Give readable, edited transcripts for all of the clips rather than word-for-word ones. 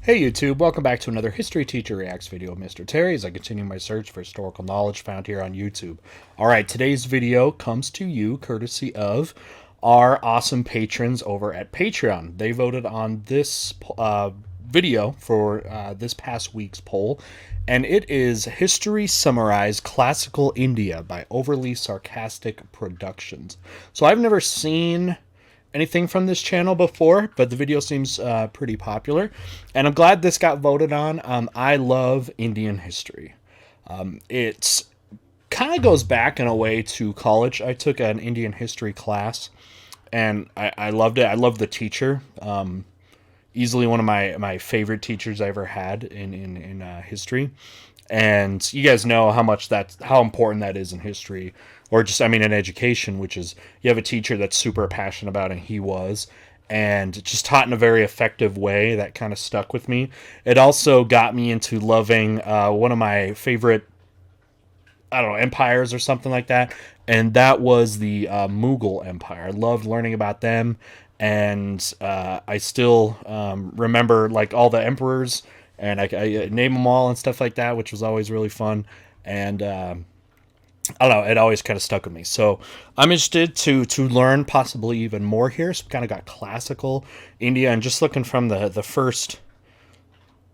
Hey YouTube, welcome back to another History Teacher Reacts video of Mr. Terry as I continue my search for historical knowledge found here on YouTube. Alright, today's video comes to you courtesy of our awesome patrons over at Patreon. They voted on this video for this past week's poll, and it is History Summarized Classical India by Overly Sarcastic Productions. So I've never seen anything from this channel before, but the video seems pretty popular, and I'm glad this got voted on. I love Indian history. It kind of goes back in a way to college. I took an Indian history class, and I loved it. I loved the teacher. Easily one of my favorite teachers I ever had in history. And you guys know how important that is in history, or just, I mean, in education, which is you have a teacher that's super passionate about it, and he was, and just taught in a very effective way that kind of stuck with me. It also got me into loving one of my favorite, I don't know, empires or something like that, and that was the Mughal Empire. I loved learning about them, and I still remember like all the emperors, and I name them all and stuff like that, which was always really fun. And I don't know, it always kind of stuck with me. So I'm interested to learn possibly even more here. So we kind of got classical India, and just looking from the first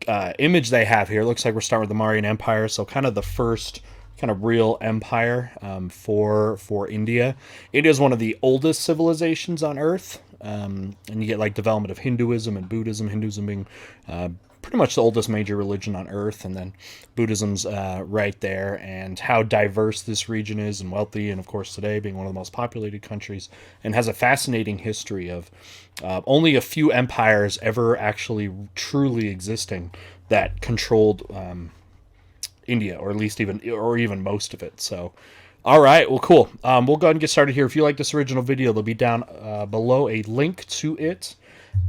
image they have here, it looks like we're starting with the Mauryan Empire. So kind of the first kind of real empire for India. It is one of the oldest civilizations on Earth, and you get like development of Hinduism and Buddhism. Hinduism being pretty much the oldest major religion on Earth, and then Buddhism's right there, and how diverse this region is and wealthy, and of course today being one of the most populated countries, and has a fascinating history of only a few empires ever actually truly existing that controlled India, or at least even most of it. So all right, well, cool. We'll go ahead and get started here. If you like this original video, there'll be down below a link to it,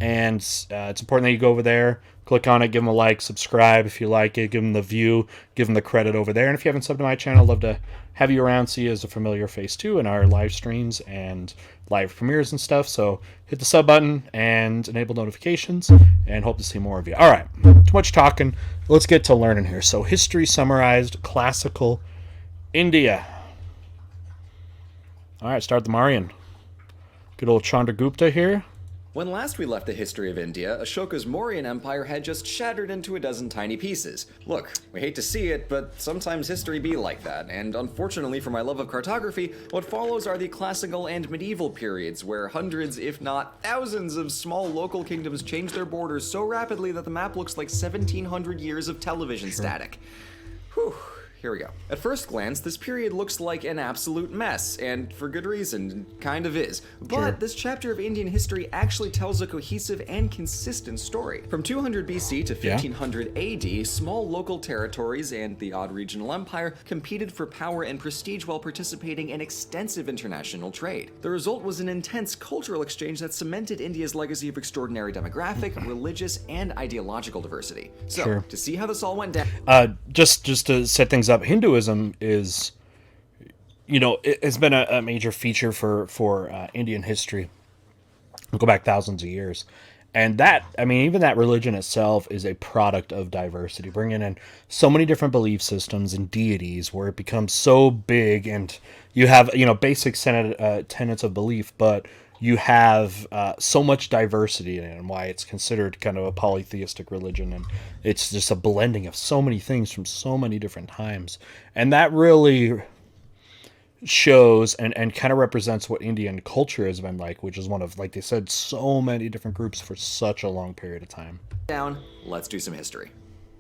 and it's important that you go over there, click on it, give them a like, subscribe if you like it, give them the view, give them the credit over there. And if you haven't subbed to my channel, I'd love to have you around, see you as a familiar face too in our live streams and live premieres and stuff. So hit the sub button and enable notifications, and hope to see more of you. All right, too much talking. Let's get to learning here. So History Summarized Classical India. All right, start the Mauryan. Good old Gupta here. When last we left the history of India, Ashoka's Mauryan Empire had just shattered into a dozen tiny pieces. Look, we hate to see it, but sometimes history be like that, and unfortunately for my love of cartography, what follows are the classical and medieval periods where hundreds, if not thousands, of small local kingdoms change their borders so rapidly that the map looks like 1700 years of television static. Whew. Here we go. At first glance, this period looks like an absolute mess, and for good reason, kind of is. But this chapter of Indian history actually tells a cohesive and consistent story. From 200 BC to 1500 AD, small local territories and the odd regional empire competed for power and prestige while participating in extensive international trade. The result was an intense cultural exchange that cemented India's legacy of extraordinary demographic, religious, and ideological diversity. So, to see how this all went down... Just to set things up, Hinduism is, it's been a major feature for Indian history. We'll go back thousands of years, and that, I mean, even that religion itself is a product of diversity, bringing in so many different belief systems and deities, where it becomes so big, and you have basic tenets of belief, but you have so much diversity in it, and why it's considered kind of a polytheistic religion, and it's just a blending of so many things from so many different times, and that really shows and kind of represents what Indian culture has been like, which is one of, like they said, so many different groups for such a long period of time. Let's do some history.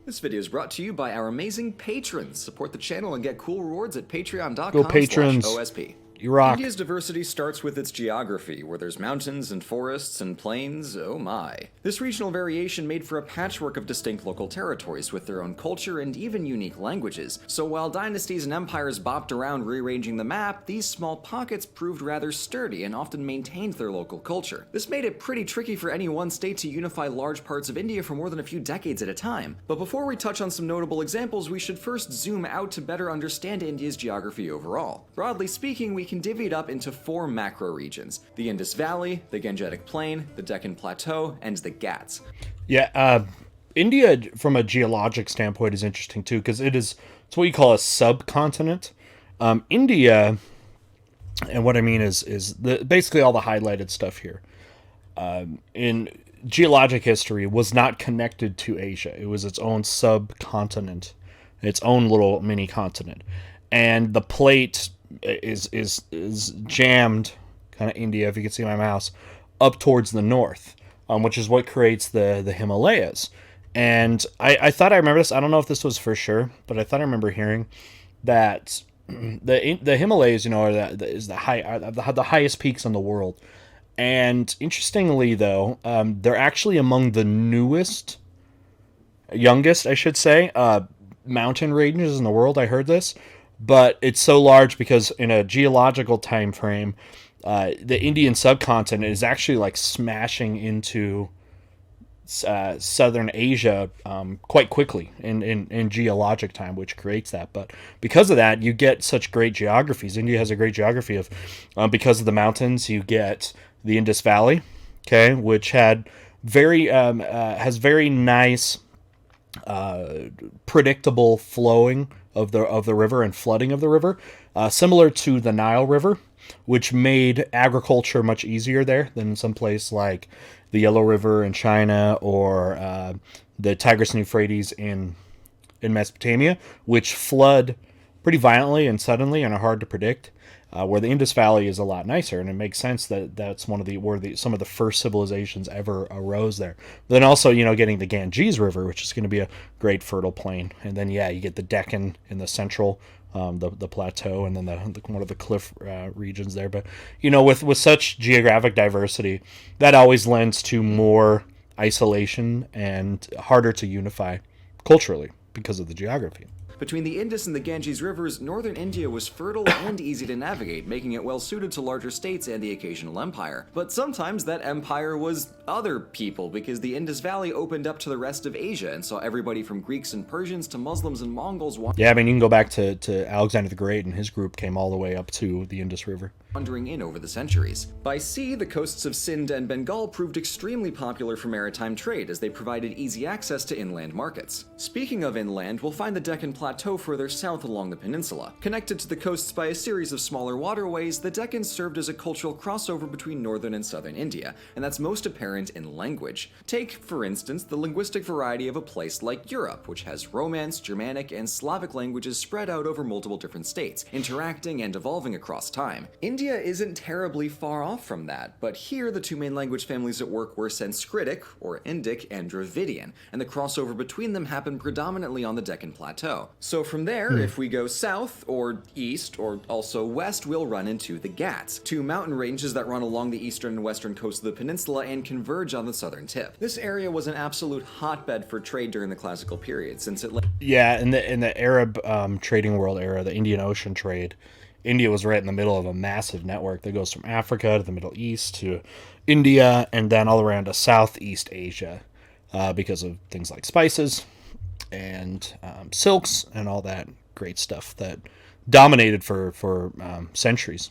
This video is brought to you by our amazing patrons. Support the channel and get cool rewards at patreon.com/OSP. India's diversity starts with its geography, where there's mountains and forests and plains, oh my. This regional variation made for a patchwork of distinct local territories with their own culture and even unique languages. So while dynasties and empires bopped around rearranging the map, these small pockets proved rather sturdy and often maintained their local culture. This made it pretty tricky for any one state to unify large parts of India for more than a few decades at a time. But before we touch on some notable examples, we should first zoom out to better understand India's geography overall. Broadly speaking, we can divvy it up into 4 macro regions: the Indus Valley, the Gangetic Plain, the Deccan Plateau, and the Ghats. Yeah, India, from a geologic standpoint, is interesting too because it's what you call a subcontinent. India, and what I mean is basically all the highlighted stuff here in geologic history was not connected to Asia. It was its own subcontinent, its own little mini continent, and the plate is jammed, kind of India, if you can see my mouse, up towards the north, which is what creates the Himalayas. And I thought I remember this. I don't know if this was for sure, but I thought I remember hearing that the Himalayas, is the highest peaks in the world. And interestingly, though, they're actually among the youngest, I should say, mountain ranges in the world. I heard this, but it's so large because in a geological time frame, the Indian subcontinent is actually like smashing into southern Asia quite quickly in geologic time, which creates that. But because of that, you get such great geographies. India has a great geography of because of the mountains. You get the Indus Valley, okay, which has very nice predictable flowing of the river and flooding of the river, similar to the Nile River, which made agriculture much easier there than some place like the Yellow River in China or the Tigris and Euphrates in Mesopotamia, which flood pretty violently and suddenly and are hard to predict. Where the Indus Valley is a lot nicer, and it makes sense that that's some of the first civilizations ever arose there. But then also, getting the Ganges River, which is going to be a great fertile plain, and then you get the Deccan in the central, the plateau, and then one of the cliff regions there. But with such geographic diversity, that always lends to more isolation and harder to unify culturally because of the geography. Between the Indus and the Ganges rivers, northern India was fertile and easy to navigate, making it well suited to larger states and the occasional empire. But sometimes that empire was other people, because the Indus Valley opened up to the rest of Asia and saw everybody from Greeks and Persians to Muslims and Mongols Yeah, I mean, you can go back to Alexander the Great, and his group came all the way up to the Indus River. wandering in over the centuries. By sea, the coasts of Sindh and Bengal proved extremely popular for maritime trade as they provided easy access to inland markets. Speaking of inland, we'll find the Deccan Plateau further south along the peninsula. Connected to the coasts by a series of smaller waterways, the Deccan served as a cultural crossover between northern and southern India, and that's most apparent in language. Take, for instance, the linguistic variety of a place like Europe, which has Romance, Germanic, and Slavic languages spread out over multiple different states, interacting and evolving across time. India isn't terribly far off from that, but here the two main language families at work were Sanskritic, or Indic, and Dravidian, and the crossover between them happened predominantly on the Deccan Plateau. So from there, if we go south, or east, or also west, we'll run into the Ghats, two mountain ranges that run along the eastern and western coast of the peninsula and converge on the southern tip. This area was an absolute hotbed for trade during the classical period, since it in the Arab trading world era, the Indian Ocean trade, India was right in the middle of a massive network that goes from Africa to the Middle East to India and then all around to Southeast Asia because of things like spices and silks and all that great stuff that dominated for centuries.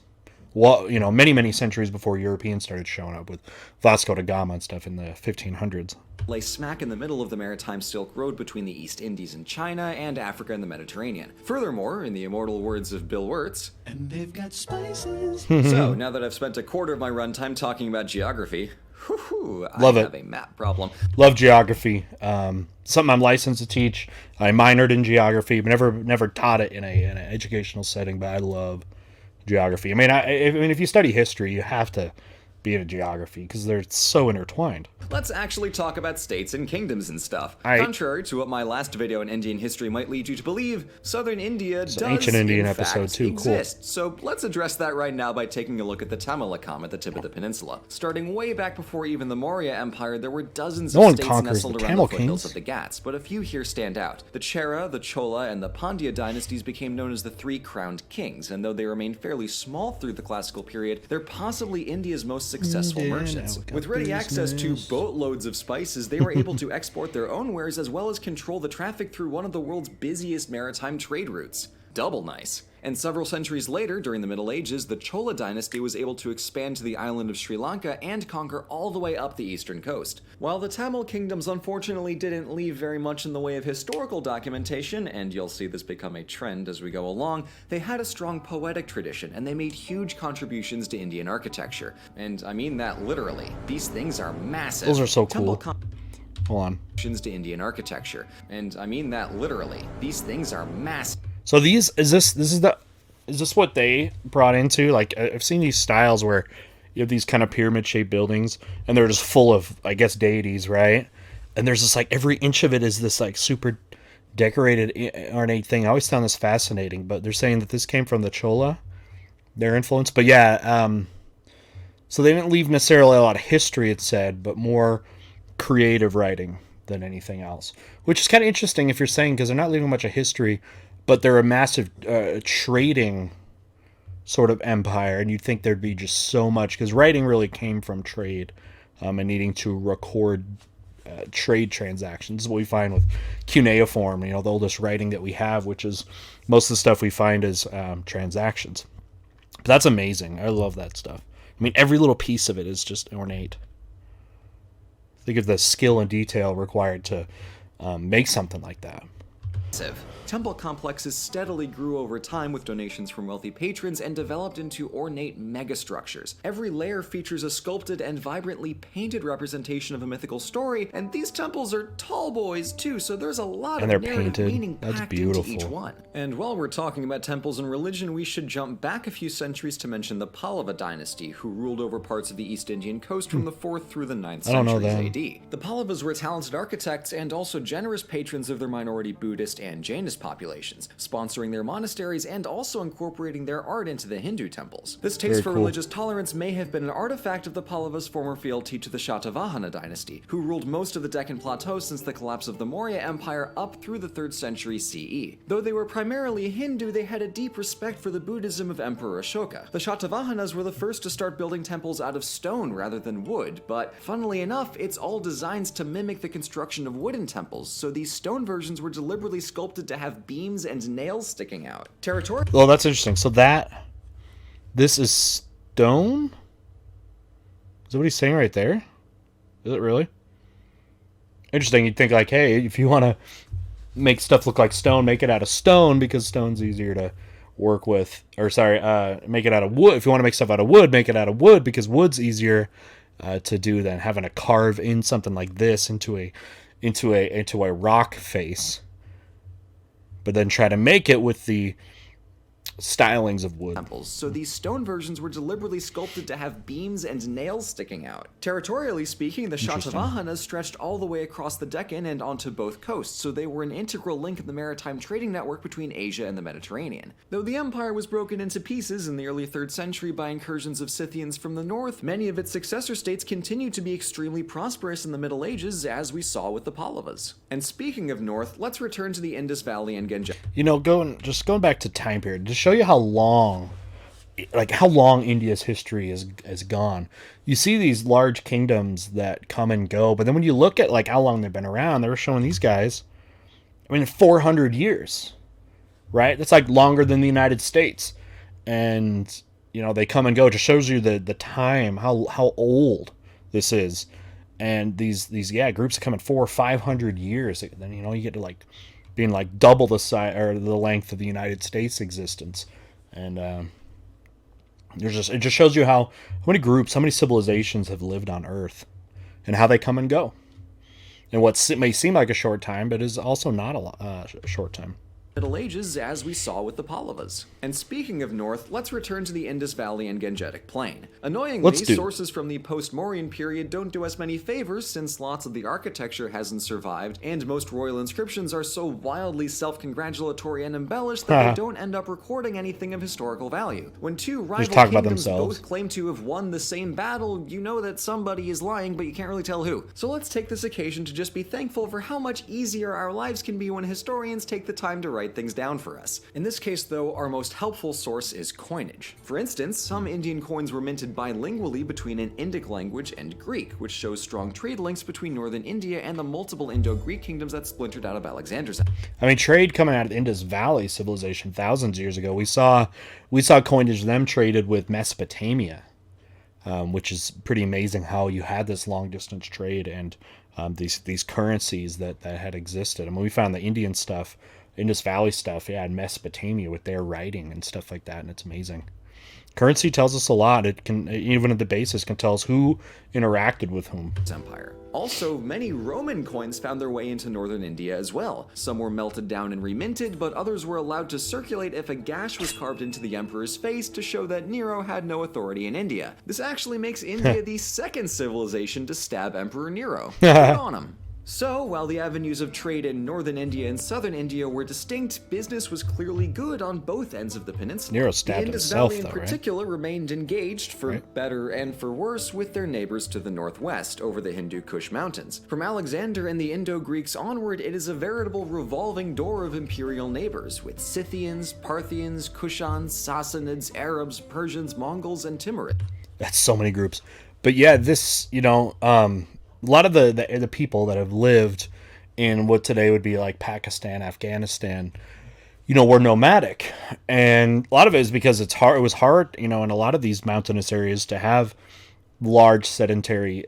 Well, many centuries before Europeans started showing up with Vasco da Gama and stuff in the 1500s. Lay smack in the middle of the maritime Silk Road between the East Indies and China and Africa and the Mediterranean. Furthermore, in the immortal words of Bill Wirtz, "And they've got spices." So, now that I've spent a quarter of my runtime talking about geography, I have a map problem. Love geography. Something I'm licensed to teach. I minored in geography, but never taught it in an educational setting, but I love geography. I mean, if you study history, you have to be in geography because they're so intertwined. Let's actually talk about states and kingdoms and stuff. Contrary to what my last video on Indian history might lead you to believe, southern India does ancient Indian in episode fact too. exist. Cool. So let's address that right now by taking a look at the Tamilakam at the tip of the peninsula. Starting way back before even the Maurya Empire, there were dozens of states nestled around the foothills of the Ghats, but a few here stand out. The Chera, the Chola, and the Pandya dynasties became known as the Three Crowned Kings, and though they remained fairly small through the classical period, they're possibly India's most successful merchants. With ready access to boatloads of spices, they were able to export their own wares as well as control the traffic through one of the world's busiest maritime trade routes. double nice. And several centuries later, during the Middle Ages, the Chola dynasty was able to expand to the island of Sri Lanka and conquer all the way up the eastern coast. While the Tamil kingdoms unfortunately didn't leave very much in the way of historical documentation, and you'll see this become a trend as we go along, they had a strong poetic tradition, and they made huge contributions to Indian architecture. And I mean that literally. These things are massive. Those are so cool. Hold on. To Indian architecture. And I mean that literally. These things are massive. So is this what they brought into? Like, I've seen these styles where you have these kind of pyramid-shaped buildings, and they're just full of, I guess, deities, right? And there's this, like, every inch of it is this, like, super decorated, ornate thing. I always found this fascinating, but they're saying that this came from the Chola, their influence. But yeah, so they didn't leave necessarily a lot of history, it said, but more creative writing than anything else. Which is kind of interesting if you're saying, because they're not leaving much of history, but they're a massive trading sort of empire, and you'd think there'd be just so much, because writing really came from trade and needing to record trade transactions. This is what we find with cuneiform, the oldest writing that we have, which is most of the stuff we find is transactions. But that's amazing. I love that stuff. I mean, every little piece of it is just ornate. Think of the skill and detail required to make something like that. Temple complexes steadily grew over time with donations from wealthy patrons and developed into ornate megastructures. Every layer features a sculpted and vibrantly painted representation of a mythical story, and these temples are tall boys too, so there's a lot of narrative meaning packed into each one. And while we're talking about temples and religion, we should jump back a few centuries to mention the Pallava dynasty, who ruled over parts of the East Indian coast from the 4th through the 9th centuries AD. The Pallavas were talented architects and also generous patrons of their minority Buddhist and Jainist populations, sponsoring their monasteries and also incorporating their art into the Hindu temples. This taste for religious tolerance may have been an artifact of the Pallavas' former fealty to the Shatavahana dynasty, who ruled most of the Deccan Plateau since the collapse of the Maurya Empire up through the 3rd century CE. Though they were primarily Hindu, they had a deep respect for the Buddhism of Emperor Ashoka. The Shatavahanas were the first to start building temples out of stone rather than wood, but funnily enough, it's all designed to mimic the construction of wooden temples, so these stone versions were deliberately sculpted to have beams and nails sticking out. Well, that's interesting. So this is stone? Is that what he's saying right there? Is it really? Interesting. You'd think like, hey, if you want to make stuff look like stone, make it out of stone, because stone's easier to work with. Or sorry, make it out of wood. If you want to make stuff out of wood, make it out of wood, because wood's easier to do than having to carve in something like this into a rock face. But then try to make it with the stylings of wood. So these stone versions were deliberately sculpted to have beams and nails sticking out. Territorially speaking, the Shatavahanas stretched all the way across the Deccan and onto both coasts, so they were an integral link in the maritime trading network between Asia and the Mediterranean. Though the empire was broken into pieces in the early 3rd century by incursions of Scythians from the north, many of its successor states continued to be extremely prosperous in the Middle Ages, as we saw with the Pallavas. And speaking of north, let's return to the Indus Valley and Gangetic. Going back to time period, to show you how long India's history is gone. You see these large kingdoms that come and go, but then when you look at like how long they've been around, they were showing these guys, 400 years, right? That's like longer than the United States. And they come and go. It just shows you the time, how old this is. And these groups come in 400 or 500 years. Then you get to like being like double the size or the length of the United States existence. And it just shows you how many groups, how many civilizations have lived on Earth, and how they come and go, and what may seem like a short time, but is also not a short time. Middle Ages, as we saw with the Pallavas. And speaking of north, let's return to the Indus Valley and Gangetic Plain. Annoyingly, sources from the post-Mauryan period don't do us many favors, since lots of the architecture hasn't survived, and most royal inscriptions are so wildly self-congratulatory and embellished that they don't end up recording anything of historical value. When two rival kingdoms both claim to have won the same battle, you know that somebody is lying, but you can't really tell who. So let's take this occasion to just be thankful for how much easier our lives can be when historians take the time to write write things down for us. In this case, though, our most helpful source is coinage. For instance, some Indian coins were minted bilingually between an Indic language and Greek, which shows strong trade links between northern India and the multiple Indo-Greek kingdoms that splintered out of Alexander's. I mean, trade coming out of the Indus Valley civilization thousands of years ago. We saw coinage them traded with Mesopotamia, which is pretty amazing how you had this long distance trade and these currencies that had existed. I mean, we found the Indian stuff, Indus Valley stuff, in Mesopotamia with their writing and stuff like that, and it's amazing. Currency tells us a lot. It can, even at the basis, can tell us who interacted with whom. Empire. Also, many Roman coins found their way into northern India as well. Some were melted down and reminted, but others were allowed to circulate if a gash was carved into the emperor's face to show that Nero had no authority in India. This actually makes India the second civilization to stab Emperor Nero. Good on him. So, while the avenues of trade in northern India and southern India were distinct, business was clearly good on both ends of the peninsula. Nero stabbed the Indus himself, Valley in though, right? particular remained engaged, for better and for worse, with their neighbors to the northwest, over the Hindu Kush Mountains. From Alexander and the Indo-Greeks onward, it is a veritable revolving door of imperial neighbors, with Scythians, Parthians, Kushans, Sassanids, Arabs, Persians, Mongols, and Timurids. That's so many groups. But yeah, this, a lot of the people that have lived in what today would be like Pakistan, Afghanistan, were nomadic. And a lot of it is because it was hard, in a lot of these mountainous areas to have large sedentary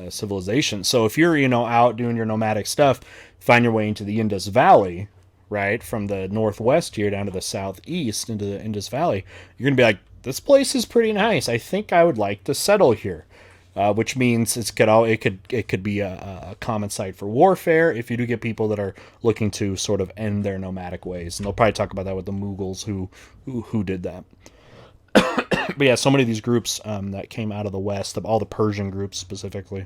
civilizations. So if you're, out doing your nomadic stuff, find your way into the Indus Valley, right, from the northwest here down to the southeast into the Indus Valley, you're going to be like, this place is pretty nice. I think I would like to settle here. Which means it could be a common site for warfare if you do get people that are looking to sort of end their nomadic ways, and they'll probably talk about that with the Mughals who did that. But yeah, so many of these groups that came out of the West, all the Persian groups specifically.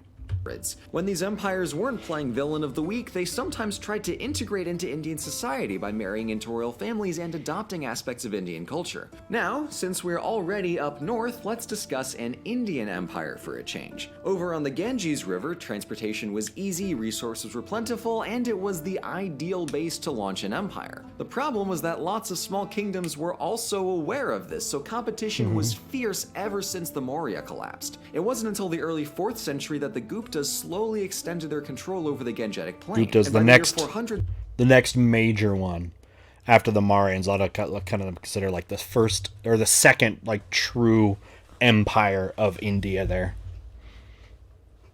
When these empires weren't playing villain of the week, they sometimes tried to integrate into Indian society by marrying into royal families and adopting aspects of Indian culture. Now, since we're already up north, let's discuss an Indian empire for a change. Over on the Ganges River, transportation was easy, resources were plentiful, and it was the ideal base to launch an empire. The problem was that lots of small kingdoms were also aware of this, so competition was fierce ever since the Maurya collapsed. It wasn't until the early 4th century that the Guptas slowly extended their control over the Gangetic Plain. Gupta's the next major one after the Mauryans. A lot of kind of consider like the first or the second like true empire of India there.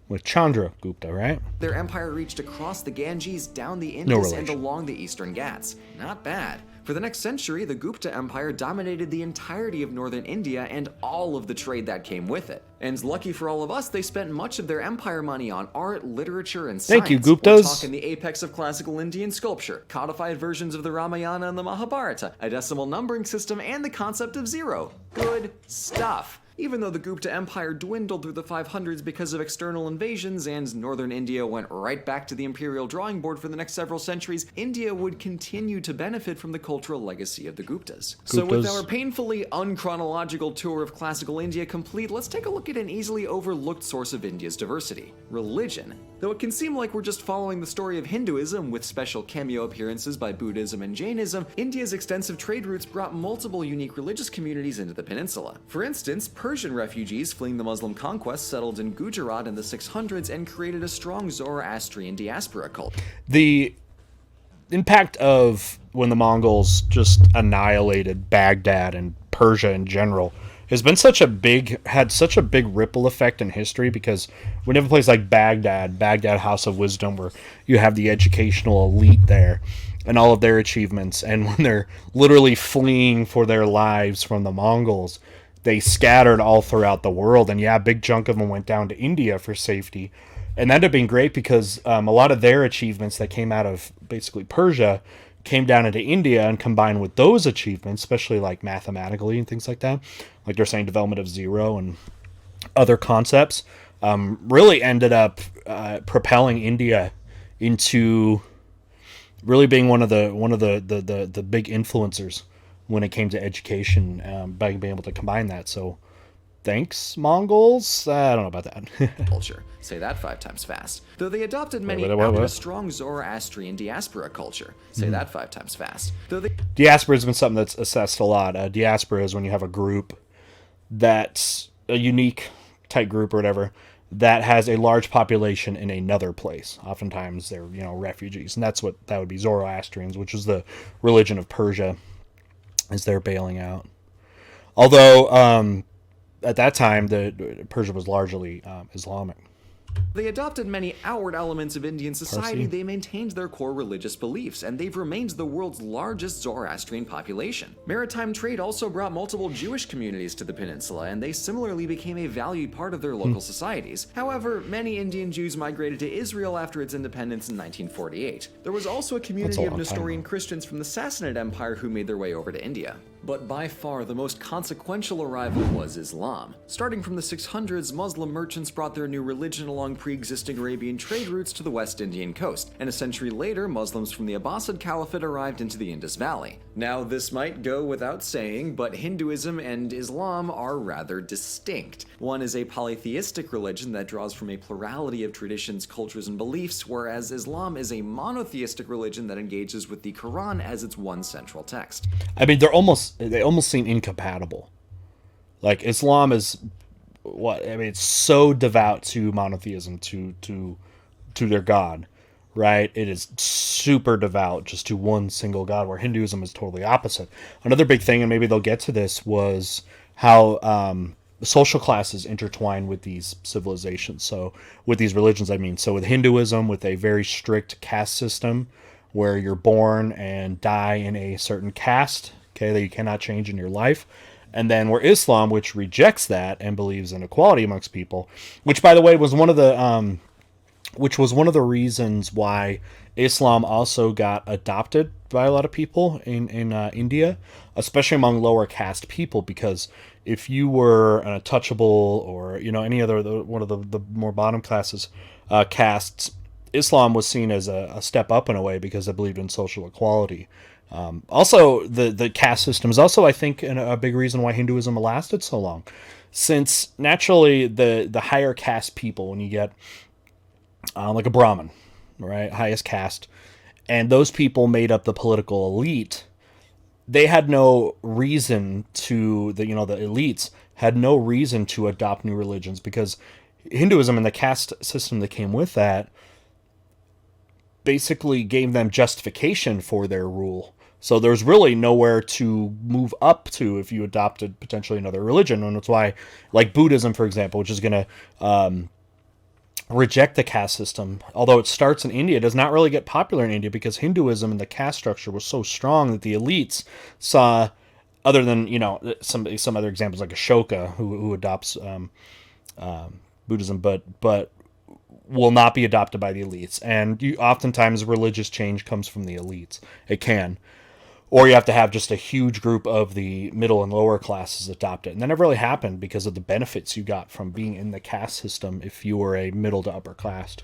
With Chandragupta, right? Their empire reached across the Ganges, down the Indus, and along the eastern Ghats. Not bad. For the next century, the Gupta Empire dominated the entirety of northern India and all of the trade that came with it. And lucky for all of us, they spent much of their empire money on art, literature, and science. Thank you, Guptas. We're talking the apex of classical Indian sculpture, codified versions of the Ramayana and the Mahabharata, a decimal numbering system, and the concept of zero. Good stuff. Even though the Gupta Empire dwindled through the 500s because of external invasions and northern India went right back to the imperial drawing board for the next several centuries, India would continue to benefit from the cultural legacy of the Guptas. So with our painfully unchronological tour of classical India complete, let's take a look at an easily overlooked source of India's diversity: religion. Though it can seem like we're just following the story of Hinduism with special cameo appearances by Buddhism and Jainism, India's extensive trade routes brought multiple unique religious communities into the peninsula. For instance, Persian refugees fleeing the Muslim conquest settled in Gujarat in the 600s and created a strong Zoroastrian diaspora cult. The impact of when the Mongols just annihilated Baghdad and Persia in general has been had such a big ripple effect in history, because we have a place like Baghdad House of Wisdom, where you have the educational elite there and all of their achievements, and when they're literally fleeing for their lives from the Mongols, they scattered all throughout the world. And yeah, a big chunk of them went down to India for safety. And that ended up being great because a lot of their achievements that came out of basically Persia came down into India, and combined with those achievements, especially like mathematically and things like that, like they're saying development of zero and other concepts, really ended up propelling India into really being one of the big influencers when it came to education, by being able to combine that. So Thanks, Mongols. I don't know about that. culture. Say that 5 times fast. Though they adopted many a strong Zoroastrian diaspora culture. Say that 5 times fast. Though they Diaspora has been something that's assessed a lot. Diaspora is when you have a group that's a unique type group or whatever that has a large population in another place. Oftentimes they're, refugees, and that's what that would be. Zoroastrians, which is the religion of Persia, is they're bailing out. Although at that time, the Persia was largely Islamic. They adopted many outward elements of Indian society. They maintained their core religious beliefs, and they've remained the world's largest Zoroastrian population. Maritime trade also brought multiple Jewish communities to the peninsula, and they similarly became a valued part of their local societies. However, many Indian Jews migrated to Israel after its independence in 1948. There was also a community of Nestorian Christians from the Sassanid Empire who made their way over to India. But by far the most consequential arrival was Islam. Starting from the 600s, Muslim merchants brought their new religion along pre-existing Arabian trade routes to the West Indian coast, and a century later, Muslims from the Abbasid Caliphate arrived into the Indus Valley. Now, this might go without saying, but Hinduism and Islam are rather distinct. One is a polytheistic religion that draws from a plurality of traditions, cultures, and beliefs, whereas Islam is a monotheistic religion that engages with the Quran as its one central text. I mean, they almost seem incompatible. Like, Islam is it's so devout to monotheism, to their God, right? It is super devout just to one single God, where Hinduism is totally opposite. Another big thing, and maybe they'll get to this, was how social classes intertwine with these civilizations. So with these religions, I mean, so with Hinduism, with a very strict caste system, where you're born and die in a certain caste, okay, that you cannot change in your life. And then where Islam, which rejects that and believes in equality amongst people, which, by the way, was one of the reasons why Islam also got adopted by a lot of people in India, especially among lower caste people, because if you were an untouchable or any other one of the more bottom classes castes, Islam was seen as a step up in a way because it believed in social equality. Also, the caste system is also, I think, a big reason why Hinduism lasted so long. Since naturally the higher caste people, when you get like a Brahmin, right, highest caste, and those people made up the political elite, they had no reason to, the elites had no reason to adopt new religions, because Hinduism and the caste system that came with that basically gave them justification for their rule. So there's really nowhere to move up to if you adopted potentially another religion. And that's why, like Buddhism, for example, which is going to reject the caste system, although it starts in India, does not really get popular in India because Hinduism and the caste structure was so strong that the elites saw, other than, some other examples like Ashoka, who adopts Buddhism, but will not be adopted by the elites. And oftentimes religious change comes from the elites. It can. Or you have to have just a huge group of the middle and lower classes adopt it. And that never really happened because of the benefits you got from being in the caste system if you were a middle to upper class.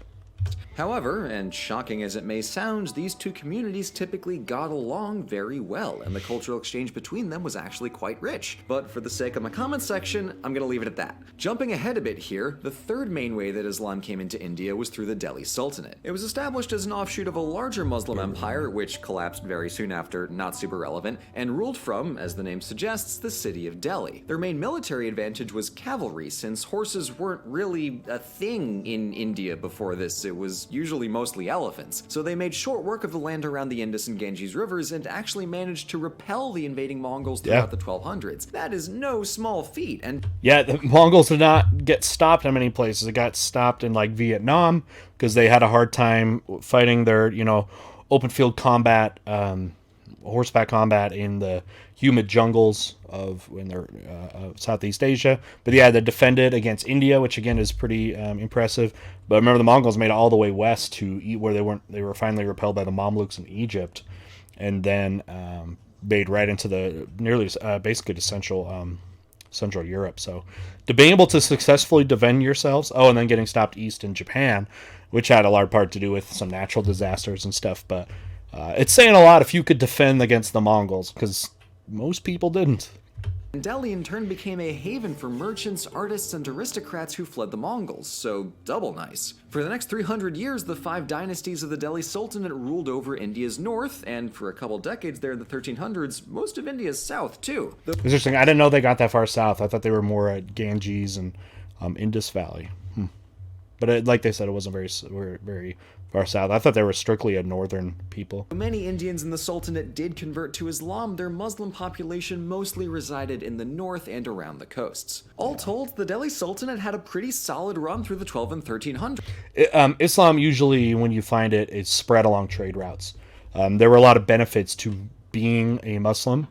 However, and shocking as it may sound, these two communities typically got along very well, and the cultural exchange between them was actually quite rich. But for the sake of my comment section, I'm gonna leave it at that. Jumping ahead a bit here, the third main way that Islam came into India was through the Delhi Sultanate. It was established as an offshoot of a larger Muslim empire, which collapsed very soon after, not super relevant, and ruled from, as the name suggests, the city of Delhi. Their main military advantage was cavalry, since horses weren't really a thing in India before this. It was usually mostly elephants, so they made short work of the land around the Indus and Ganges rivers and actually managed to repel the invading Mongols throughout the 1200s. That is no small feat, and the Mongols did not get stopped in many places. It got stopped in like Vietnam because they had a hard time fighting their, open field combat, horseback combat in the humid jungles of Southeast Asia. But they defended against India, which again is pretty impressive. But remember, the Mongols made it all the way west to where they were finally repelled by the Mamluks in Egypt, and then made right into the nearly basically to Central Europe. So to being able to successfully defend yourselves, and then getting stopped east in Japan, which had a large part to do with some natural disasters and stuff. But it's saying a lot if you could defend against the Mongols, because most people didn't. Delhi in turn became a haven for merchants, artists, and aristocrats who fled the Mongols, so double nice. For the next 300 years, the 5 dynasties of the Delhi Sultanate ruled over India's north, and for a couple decades there in the 1300s, most of India's south too. Interesting. I didn't know they got that far south. I thought they were more at Ganges and Indus Valley. But like they said, it wasn't very far south. I thought they were strictly a northern people. Many Indians in the Sultanate did convert to Islam. Their Muslim population mostly resided in the north and around the coasts. All told, the Delhi Sultanate had a pretty solid run through the 12 and 1300s. Islam usually, when you find it, is spread along trade routes. There were a lot of benefits to being a Muslim.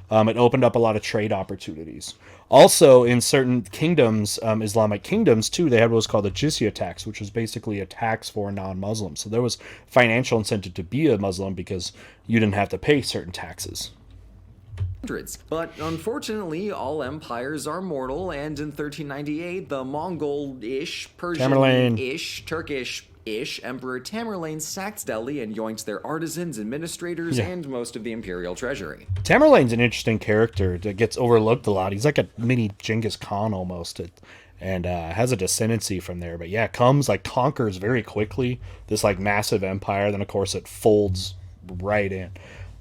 It opened up a lot of trade opportunities. Also, in certain kingdoms, Islamic kingdoms too, they had what was called the jizya tax, which was basically a tax for non-Muslims. So there was financial incentive to be a Muslim because you didn't have to pay certain taxes. But unfortunately, all empires are mortal, and in 1398, the Mongol-ish, Persian-ish, Turkish-ish Emperor Tamerlane sacked Delhi and yoinked their artisans, administrators, and most of the imperial treasury. Tamerlane's an interesting character that gets overlooked a lot. He's like a mini Genghis Khan almost, and has a descendancy from there. But yeah, conquers very quickly this like massive empire. Then of course it folds right in.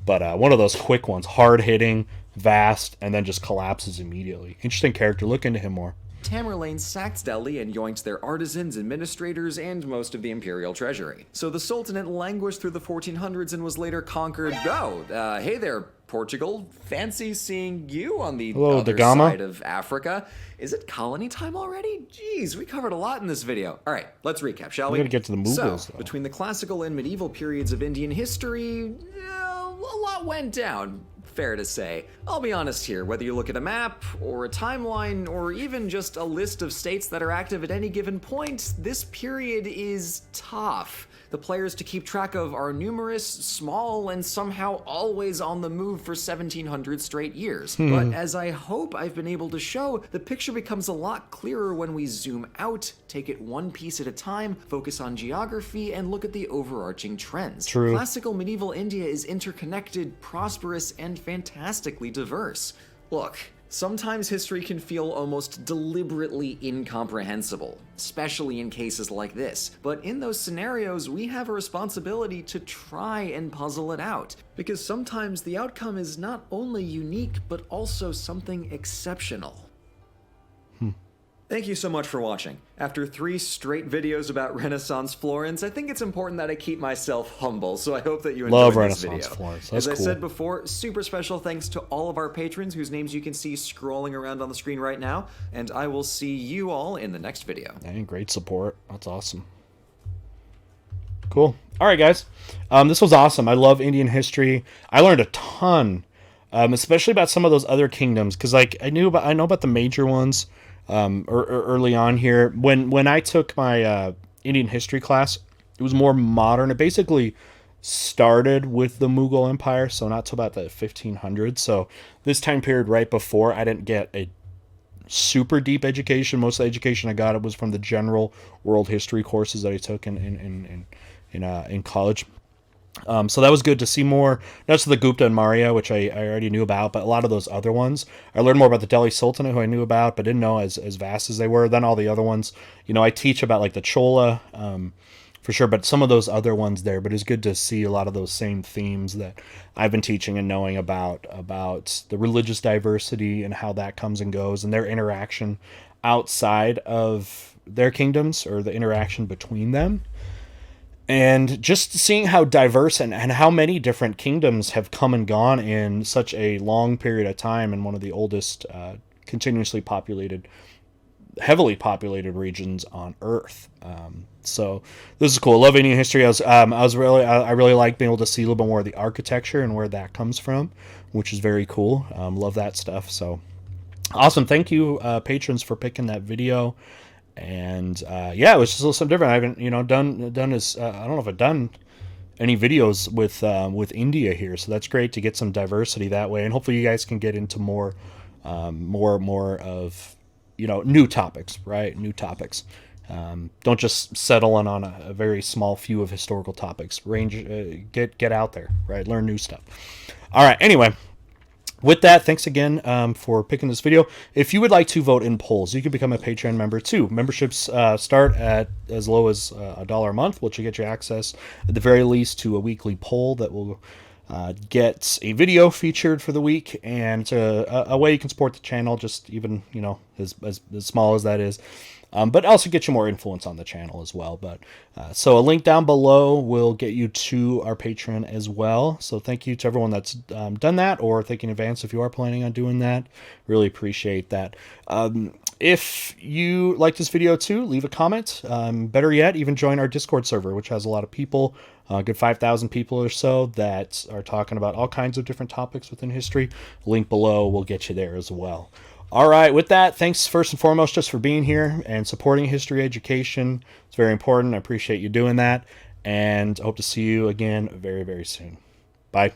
But one of those quick ones, hard-hitting, vast, and then just collapses immediately. Interesting character. Look into him more. Tamerlane sacked Delhi and yoinked their artisans, administrators, and most of the imperial treasury. So the Sultanate languished through the 1400s and was later conquered. Hey there, Portugal. Fancy seeing you on the other side of Africa. Is it colony time already? Jeez, we covered a lot in this video. All right, let's recap, shall we? We're going to get to the Mughals, So, between the classical and medieval periods of Indian history, a lot went down. Fair to say. I'll be honest here, whether you look at a map, or a timeline, or even just a list of states that are active at any given point, this period is tough. The players to keep track of are numerous, small, and somehow always on the move for 1700 straight years. But as I hope I've been able to show, the picture becomes a lot clearer when we zoom out, take it one piece at a time, focus on geography, and look at the overarching trends. True. Classical medieval India is interconnected, prosperous, and fantastically diverse. Look, sometimes history can feel almost deliberately incomprehensible, especially in cases like this. But in those scenarios, we have a responsibility to try and puzzle it out, because sometimes the outcome is not only unique, but also something exceptional. Thank you so much for watching. After 3 straight videos about Renaissance Florence, I think it's important that I keep myself humble, so I hope that you enjoyed this video. Renaissance Florence. That's As I cool. said before, super special thanks to all of our patrons whose names you can see scrolling around on the screen right now, and I will see you all in the next video. Dang, great support. That's awesome. Cool. All right, guys. This was awesome. I love Indian history. I learned a ton, especially about some of those other kingdoms, because like I know about the major ones. Early on here, when I took my Indian history class, it was more modern. It basically started with the Mughal Empire, so not till about the 1500s. So this time period right before, I didn't get a super deep education. Most of the education I got was from the general world history courses that I took in college. So that was good to see more, not just the Gupta and Maurya, which I already knew about, but a lot of those other ones. I learned more about the Delhi Sultanate, who I knew about, but didn't know as vast as they were. Then all the other ones, I teach about like the Chola, for sure, but some of those other ones there. But it's good to see a lot of those same themes that I've been teaching and knowing about the religious diversity and how that comes and goes, and their interaction outside of their kingdoms, or the interaction between them. And just seeing how diverse and how many different kingdoms have come and gone in such a long period of time in one of the oldest continuously populated, heavily populated regions on Earth. So this is cool. I love Indian history. I really like being able to see a little bit more of the architecture and where that comes from, which is very cool. Love that stuff. So awesome. Thank you, patrons, for picking that video. And yeah, it was just a little something different. I haven't done as I don't know if I've done any videos with India here, so that's great to get some diversity that way, and hopefully you guys can get into more of new topics, right? New topics. Don't just settle on a very small few of historical topics. Get out there, right? Learn new stuff. All right. Anyway, With that, thanks again for picking this video. If you would like to vote in polls, you can become a Patreon member too. Memberships start at as low as $1 a month, which will get you access at the very least to a weekly poll that will get a video featured for the week, and it's a way you can support the channel, just even, you know, as small as that is. But also get you more influence on the channel as well. But so a link down below will get you to our Patreon as well. So thank you to everyone that's done that, or thank you in advance if you are planning on doing that. Really appreciate that. If you like this video too, leave a comment. Better yet, even join our Discord server, which has a lot of people, a good 5,000 people or so that are talking about all kinds of different topics within history. Link below will get you there as well. All right, with that, thanks first and foremost just for being here and supporting history education. It's very important. I appreciate you doing that, and I hope to see you again very, very soon. Bye.